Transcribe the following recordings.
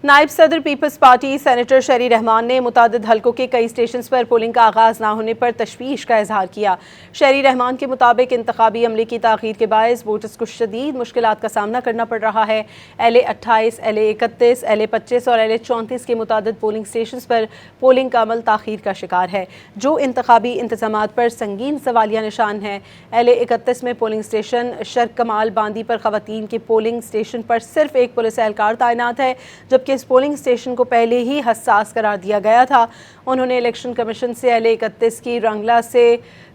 नायब सदर peoples party senator शहरी रहमान ने मुतादिद हलकों के कई स्टेशंस पर पोलिंग का आगाज़ ना होने पर तशवीश का इजहार किया। शहरी रहमान के मुताबिक इंतखाबी अमले की ताख़ीर के बायस वोटर्स को शदीद मुश्किलात का सामना करना पड़ रहा है। LA-28, LA-31, LA-25 और LA-34 के मुतादिद पोलिंग स्टेशंस पर पोलिंग का अमल ताख़ीर का शिकार है, जो इंतखाबी इंतज़ामात पर संगीन सवालिया निशान है। LA-31 में पोलिंग स्टेशन शर्क कमाल बांदी पर ख़वातीन के पोलिंग स्टेशन पर सिर्फ एक पुलिस एहलकार तैनात है, जबकि इस पोलिंग स्टेशन को पहले ही हसास करार दिया गया था। उन्होंने इलेक्शन कमीशन से LA-31 की रंगला से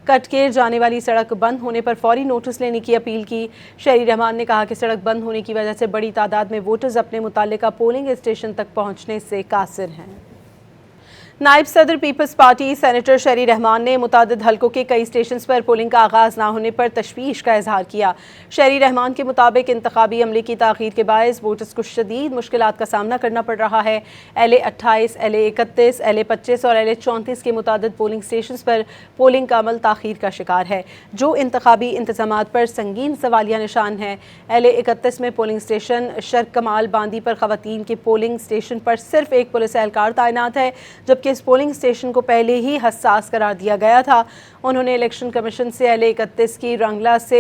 कटकेर जाने वाली सड़क बंद होने पर फौरी नोटिस लेने की अपील की। शहरी रहमान ने कहा कि सड़क बंद होने की वजह से बड़ी तादाद में वोटर्स अपने मुताल्लिका पोलिंग स्टेशन तक पहुंचने से कासिर हैं। नायब सदर पीपल्स पार्टी सेनेटर शहरी रहमान ने मुतादिद हलकों के कई स्टेशंस पर पोलिंग का आगाज़ ना होने पर तशवीश का इजहार किया। शहरी रहमान के मुताबिक इंतखाबी अमले की ताख़ीर के बायस वोटर्स को शदीद मुश्किलात का सामना करना पड़ रहा है। LA-28, LA-31, LA-25 और LA-34 के मुतादिद पोलिंग स्टेशंस पर पोलिंग का अमल ताख़ीर का शिकार है, जो इंतखाबी इंतज़ामात पर संगीन सवालिया निशान है। LA-31 में पोलिंग स्टेशन शर्क कमाल बांदी पर ख़वातीन के पोलिंग स्टेशन पर सिर्फ एक पुलिस एहलकार तैनात है, जबकि इस पोलिंग स्टेशन को पहले ही हसास करार दिया गया था। उन्होंने इलेक्शन कमीशन से LA-31 की रंगला से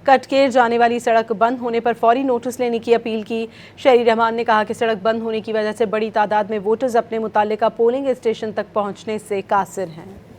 कटकेर जाने वाली सड़क बंद होने पर फौरी नोटिस लेने की अपील की। शहरी रहमान ने कहा कि सड़क बंद होने की वजह से बड़ी तादाद में वोटर्स अपने मुताल्लिका पोलिंग स्टेशन तक पहुंचने से कासिर हैं।